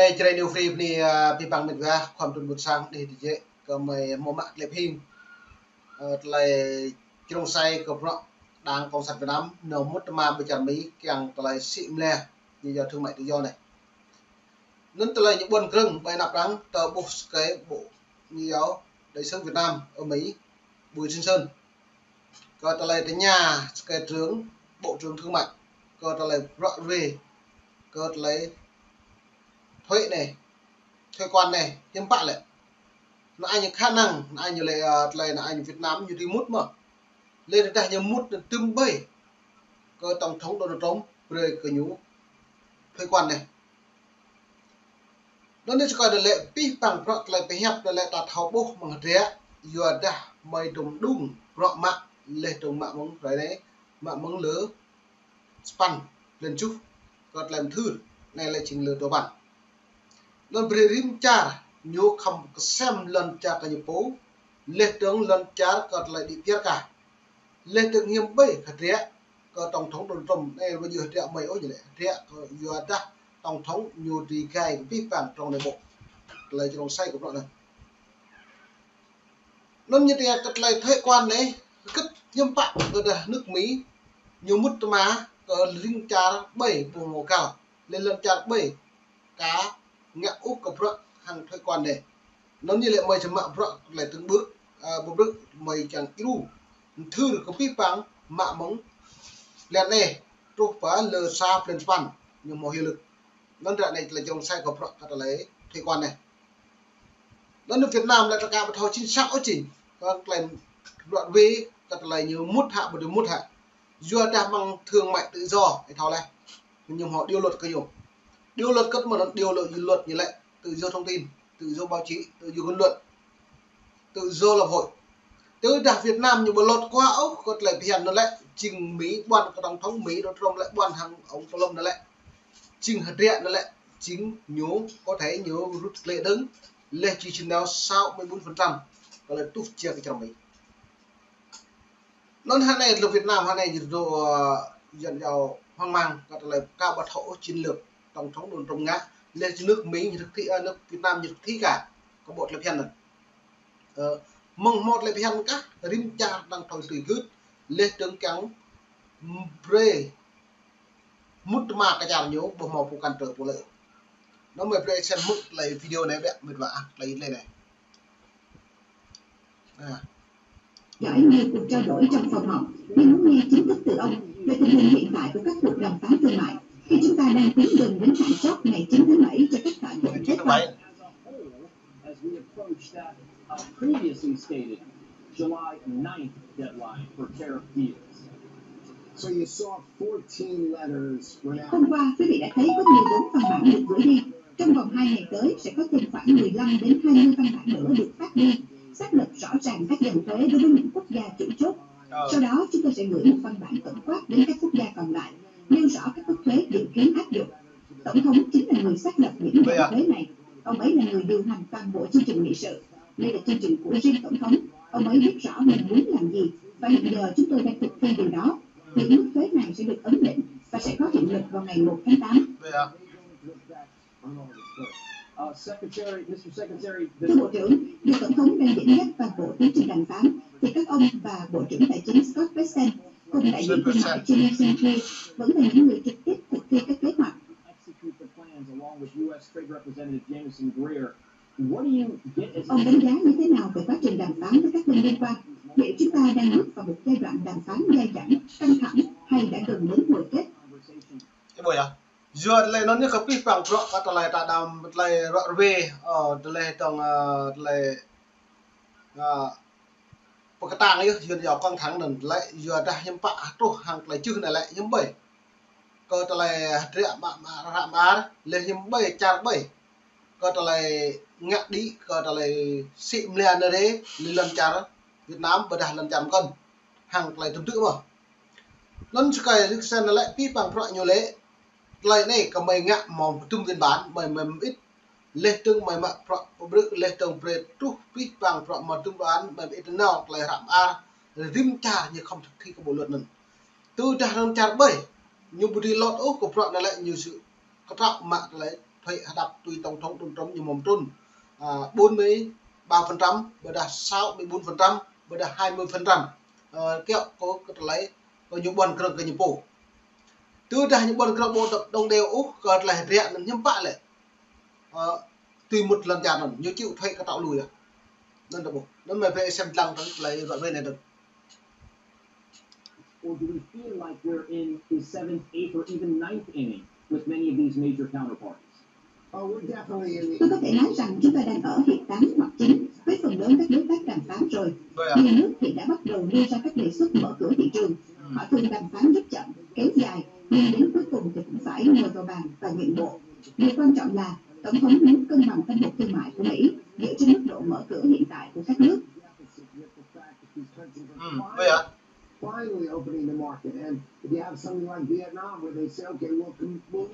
đây chơi new free ni pi bằng mình raความtuần một sang đi thì dễ có mày một mạng lệp hình lại trong say có rõ đang công sản Việt Nam nấu mút mà bây giờ Mỹ càng lại xịn lè như giờ thương mại tự do này nên lại những buồn rừng bài nạp đắng tờ bộ cái bộ như giáo đại sứ Việt Nam ở Mỹ Bùi Sinh Sơn có lại tới nhà cái trưởng bộ trưởng thương mại có lại rõ về có lấy thuế này thuế quan này hiến bạn lại nó anh khả năng anh như lại là anh Việt Nam như đi mút mà lên đây như mút tương bày có tổng thống Donald Trump rồi cái nhú thuế quan này nó nên coi lệ pi bằng rõ lại phải hẹp lại đặt hậu bố bằng rẻ vừa đã mày đồng đúng rõ mạng lệ đồng mạng mong rồi đấy mạng mong lứa span lên chút còn làm thư này là trình lừa đồ bản lần về rim cha nhiều không xem lần cha cái phố lệ tướng lần cha còn lại đi tiếp cả lệ tướng nghiêm bấy khát rẻ có tổng thống Donald Trump này bây giờ rẻ mấy ôi vậy rẻ vừa đã tổng thống nhiều đi gai vi phạm trong nội bộ lấy cho đồng say của bọn này nó như thế cất lại thuế quan đấy cất nhâm phạm rồi là nước Mỹ nhiều mút má có linh cha bảy vùng màu cao lên lần cha bảy cá ngã úp của bọn hàng thuế quan này nó như lại mày chấm mạng bọn lại từng bước một bước mày chẳng cứu thư được có vi phạm mạ mống lên này trục phá lờ xa lên span nhiều màu hiệu lực nó đoạn này là trong sai của bọn ta lấy thuế quan này nó nước Việt Nam lại tất cả một thao chính xác chỉ các lại đoạn về các lại nhiều mút hạ một điều mút hạ do đang bằng thương mại tự do cái thao này nhưng họ điều luật cái nhiều điều luật cấp một điều luật như lại tự do thông tin tự do báo chí tự do ngôn luận tự do lập hội từ đặc Việt Nam như một luật qua ốc có lại hiện nó lại trình Mỹ quan của tổng thống Mỹ Donald Trump lại quan hàng ông Trump nó lại trình hạt điện nó lại chính nhớ có thể nhớ rút lệ đứng lệ chỉ chừng nào 64% có là tút chia cái trong Mỹ nó hàng này là Việt Nam hàng này rồi dẫn vào hoang mang có là cao bật hộ chiến lược tổng thống Donald Trump ngã lên nước Mỹ như thực thi nước Việt Nam như thực thi cả có bộ lập hiện rồi mong một lập hiện các rim cha đang thổi tùy cứ lên tướng trắng pre mút mà cái chàng nhớ bộ màu phụ cản trở bộ lợi nó mới pre xem mức lấy video này bạn mệt vả lấy này này Giỏi nhiều cuộc trao đổi trong phòng họp để muốn nghe chính thức từ ông về tình hình hiện tại của các cuộc đàm phán thương mại khi chúng ta đang tiến gần đến hạn chót ngày 9 tháng 7 cho các thỏa thuận kết quả. Hôm qua, quý vị đã thấy có 14 văn bản được gửi đi. Trong vòng 2 ngày tới sẽ có thêm khoảng 15 đến 20 văn bản nữa được phát đi, xác lập rõ ràng các dòng thuế đối với những quốc gia chủ chốt. Sau đó, chúng tôi sẽ gửi một văn bản tổng quát đến các quốc gia còn lại, nêu rõ các mức thuế dự kiến áp dụng. Tổng thống chính là người xác lập những dòng thuế này. Ông ấy là người điều hành toàn bộ chương trình nghị sự. Đây là chương trình của riêng tổng thống. Ông ấy biết rõ mình muốn làm gì và hiện giờ chúng tôi đang thực thi điều đó. Những mức thuế này sẽ được ấn định và sẽ có hiệu lực vào ngày 1 tháng 8. Thưa Bộ trưởng, dù Tổng thống đang dẫn dắt toàn bộ tiến trình đàm phán, thì các ông và Bộ trưởng Tài chính Scott Bessent cùng đại diện thương mại Jameson Key vẫn là những người trực tiếp thực thi các kế hoạch. Ông đánh giá như thế nào về quá trình đàm phán với các bên liên quan? Liệu chúng ta đang bước vào một giai đoạn đàm phán dai dẳng, căng thẳng hay đã gần đến hồi kết? Giờ lại nó như cái pi bằng rõ các lại ta đàm lại rõ về lại trong lại cái tang ấy giờ giờ căng thẳng nên lại giờ đã nhâm bạ trô hàng lại chữ này lại nhâm bảy có ta lại rẻ mà rạm á lên nhâm bảy chặt bảy có ta lại ngã đi có ta lại xịm liền ở đấy lần chặt Việt Nam bữa đã lần chặt con hàng lại tương tự mà lần cái xem lại pi bằng rõ nhiều lẽ lại này có mày ngã mỏng tung viên bán mày ít lệ tương mày mà lệ tương về trúc pi bằng rõ mà tung bán mày ít nào lại rạm a rim trà như không thực thi cái bộ luật này từ trà làm trà bảy nhưng budi lót ốc của rõ này lại nhiều sự có trọng mạng lại thuê đập tùy tổng thống Donald Trump như mồm trun 43% bữa đã 64% bữa đã 20% kéo có lấy có nhiều bọn cơ cái nhiều bộ từ ra những bọn cơ bộ đồng đều có lại rẻ nó nhâm bạ lại tùy một lần chạm như chịu thuê cái tạo lùi nên là bộ nó mà về xem lăng lấy gọi bên này được. Or do we feel like we're in the 7th, 8th, or even 9th inning with many of these major counterparties? Tôi có thể nói rằng chúng ta đang ở hiệp 8 hoặc 9 với phần lớn các đối tác đàm phán rồi. Nhiều nước hiện đã bắt đầu đưa ra các đề xuất mở cửa thị trường. Họ thường đàm phán rất chậm, kéo dài, nhưng đến cuối cùng thì cũng phải ngồi vào bàn và nhượng bộ. Điều quan trọng là Tổng thống muốn cân bằng thâm hụt thương mại của Mỹ dựa trên mức độ mở cửa hiện tại của các nước.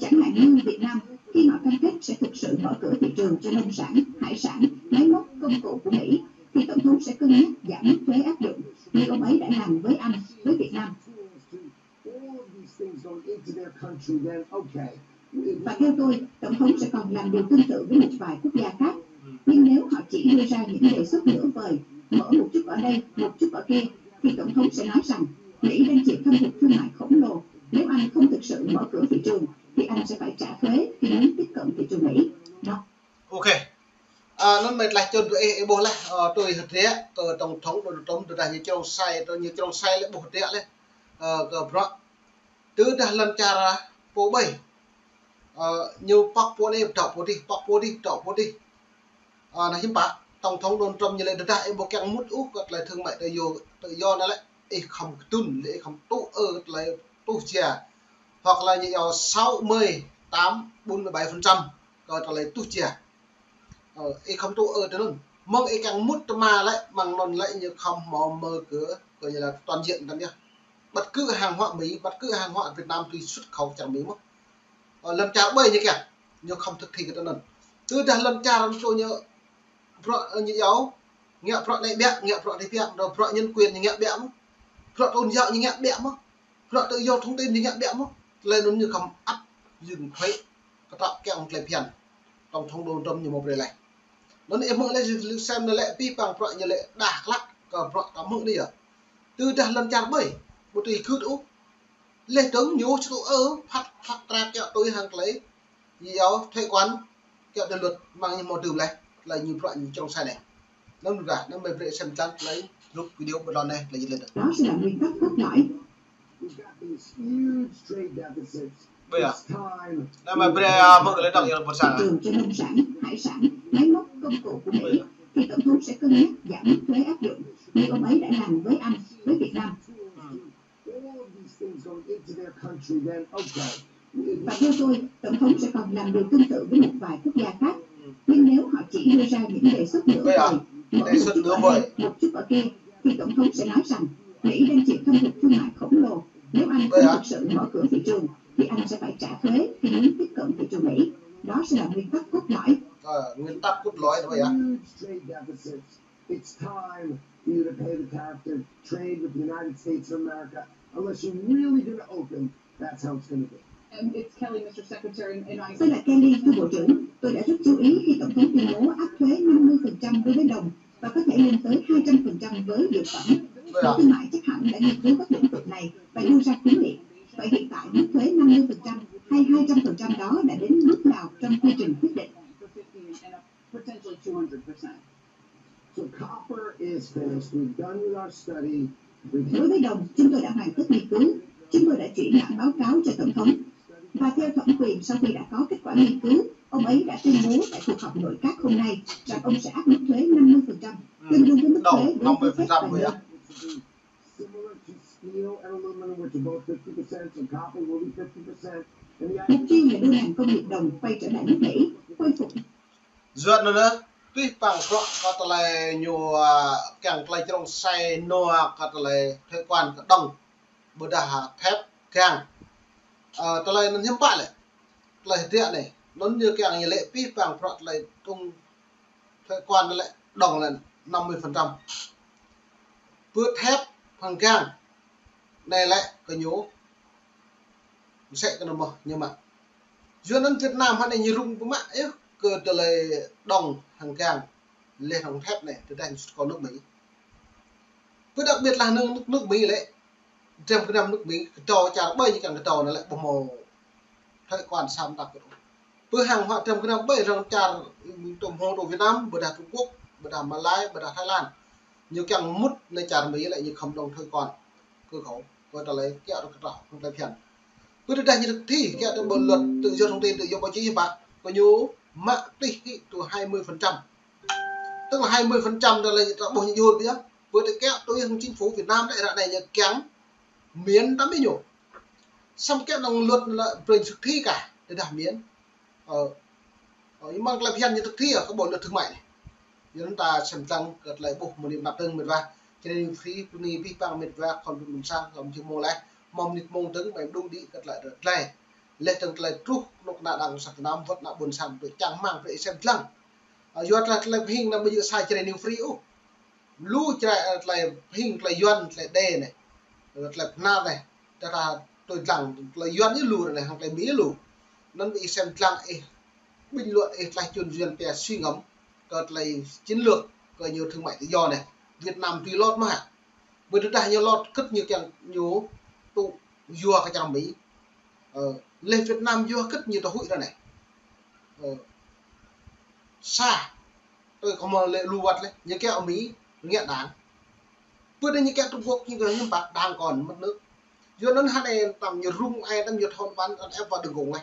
Chẳng hạn như Việt Nam, khi họ cam kết sẽ thực sự mở cửa thị trường cho nông sản, hải sản, máy móc, công cụ của Mỹ, thì Tổng thống sẽ cân nhắc giảm mức thuế áp dụng như ông ấy đã làm với Anh, với Việt Nam. Và theo tôi, Tổng thống sẽ còn làm điều tương tự với một vài quốc gia khác. Nhưng nếu họ chỉ đưa ra những đề xuất nửa vời, mở một chút ở đây, một chút ở kia, thì Tổng thống sẽ nói rằng Mỹ đang chịu thâm hụt thương mại khổng lồ. Nếu Anh không thực sự mở cửa thị trường, thì Anh sẽ phải trả thuế khi muốn tiếp cận thị trường Mỹ. Đó. Ok. Nó mệt lại cho tôi bố lại tôi hệt rẽ tôi tổng thống tôi đã như trong sai lại bố rẽ lên từ đã lần trả ra phố 7 nhiều bác phố này trọ phố đi là hiếm bác tổng thống Donald Trump như lại đã em bố kẹng mút úp gặp lại thương mại tự do nó lại không tuân lễ không tụ lại tụ chè hoặc là như 68-47% gọi là tụ chè không tụ thế luôn mong càng mút mà lại bằng non lại như không mở cửa coi như là toàn diện đó nhá bất cứ hàng hóa Mỹ bất cứ hàng hóa Việt Nam tuy xuất khẩu chẳng Mỹ mất lần trả 7 như kìa nhưng không thực thi cái đó lần từ đã lần trả làm cho như giáo nghe pro này bẹt nghe pro này bẹt rồi pro nhân quyền như nghe bẹt pro tôn giáo như nghe bẹt pro tự do thông tin như nghe bẹt lên nó như không áp dừng thuế các tạo kẹo lại phiền tổng thống Donald Trump như một đề này nó em mượn lên xem nó lại pi bằng pro như lại đạc lắc còn pro tắm mượn đi à từ đã lần trả 7 một tỷ cứ đủ lên trứng nhú cho tôi phát ra kẹo tôi hàng lấy gì đó thuế quan kẹo đơn luật mang một từ này là như loại trong sai này nó được cả nó mới về xem trang lấy lúc video một lần này là gì lên được đó sẽ là nguyên tắc cốt lõi. bây giờ nó mà về mở cái lên đọc nhiều một thị trường cho nông sản, hải sản, máy móc, công cụ của Mỹ thì tổng thống sẽ cân nhắc giảm mức thuế áp dụng như ông ấy đã làm với Anh, với Việt Nam. Và theo tôi, Tổng thống sẽ còn làm điều tương tự với một vài quốc gia khác. Nhưng nếu họ chỉ đưa ra những đề xuất nửa vời, mở một chút ở đây, một chút ở kia, thì Tổng thống sẽ nói rằng Mỹ đang chịu thâm hụt thương mại khổng lồ. Nếu Anh không thực sự mở cửa thị trường, thì Anh sẽ phải trả thuế khi muốn tiếp cận thị trường Mỹ. Đó sẽ là nguyên tắc cốt lõi. Nguyên tắc cốt lõi vậy ạ. It's time for you to pay the tariff to trade with the United States of America. Unless you're really going to open, that's how it's going to be. It's Kelly, Mr. Secretary, and I... Tôi là Kelly, thưa Bộ trưởng. Tôi đã rất chú ý khi Tổng thống tuyên bố áp thuế 50% đối với đồng và có thể lên tới 200% với dược phẩm. Bộ Thương mại chắc hẳn đã nghiên cứu các lĩnh vực này và đưa ra khuyến nghị. Vậy hiện tại mức thuế 50% hay 200% đó đã đến mức nào trong quy trình quyết định? Potentially 200%. So copper is finished. We've done with our study. Đối với đồng, chúng tôi đã hoàn tất nghiên cứu. Chúng tôi đã chuyển bản báo cáo cho Tổng thống. Và theo thẩm quyền, sau khi đã có kết quả nghiên cứu, ông ấy đã tuyên bố tại cuộc họp nội các hôm nay rằng ông sẽ áp mức thuế 50%, tương đương với mức thuế đối với thép và nhôm. Mục tiêu là đưa ngành công nghiệp đồng quay trở lại nước Mỹ, khôi phục. Duyệt nữa, tuy bằng có thể là nhiều càng lại trong xe noa có thể là thuế quan đồng bữa đã thép càng ta lại nó hiếm bại lại hiện này nó như càng như lệ pi bằng phật lại tung thuế quan nó lại đồng là 50% vừa thép hàng càng này lại có nhố sẽ cái mà nhưng mà do nên Việt Nam hắn này như rung của mạng ấy cơ từ lời đồng hàng càng lên hàng thép này từ đây có nước Mỹ với đặc biệt là nước Mỹ đấy trong cái năm nước Mỹ trò trả bơi như càng cái trò nó lại bùng mồ thời quan sam đặc biệt với hàng hóa trong cái năm bơi rằng trả tôm hồ đồ Việt Nam bờ đà Trung Quốc bờ đà Malai bờ đà Thái Lan nhiều càng mútในtrả Mỹ lại như không đồng thời quan cơ khẩu và trả lấy kẹo được rõ không tay phiền với đây như thực thi kẹo trong bộ luật tự do thông tin tự do báo chí bạn có nhớ mạng tỷ từ 20%, tức là 20% là bộ những hồn biết với cái kẹo tôi chính phủ Việt Nam đại này là kém miến đắm mới nhổ xong kẹo đồng luật là về thực thi cả để đảm miến nhưng mà là phiền như thực thi ở các bộ luật thương mại này chúng ta xem rằng gật lại buộc một điểm đặt từng mệt va cho nên phí ni vi phạm mệt va còn mình sang còn chưa mua lại mong nít mong tới bài đung đi gật lại được này lệ từng lại trúc lúc nào đang sạch nam vẫn là buồn sang để chẳng mang về xem rằng do là hình là bây giờ sai cho nên free lu chạy lại hình là yuan lại đê này là na này cho là tôi rằng là yuan như lù này hoặc là mỹ lù nên bị xem rằng bình luận lại truyền duyên về suy ngẫm cợt lại chiến lược coi nhiều thương mại tự do này Việt Nam tuy lót mà với chúng ta nhiều lót cất nhiều càng nhiều tụ vua cái trong Mỹ lên Việt Nam vua cất nhiều tàu hụi ra này xa tôi có một lệ lưu vật đấy như kẹo Mỹ nghiện đáng vừa đây như kẹo Trung Quốc như cái nhưng bạn đang còn mất nước do nó hai này tầm nhiều rung ai tầm nhiều thôn bán em vào đường cùng này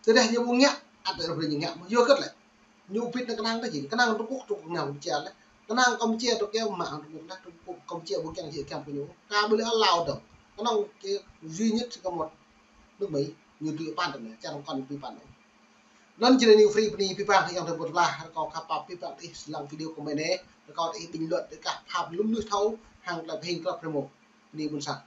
từ đây như muốn nhẹ ăn được rồi như nhẹ mà vua cất lại nhiều biết cái năng cái gì cái năng Trung Quốc Trung nào cũng chèn đấy cái năng Campuchia tôi kêu mạng Trung Quốc Campuchia bố càng gì càng phải nhớ ca bữa Lào được cái năng cái duy nhất chỉ có một nước Mỹ như tụi bạn này cha không còn tụi bạn này nên chỉ là nhiều free penny phi phạm thì trong thời một là có khắp bọc phi phạm thì làm video của mình đấy có thể bình luận để cả hàm lúng nước thấu hàng là hình là một đi buôn sạch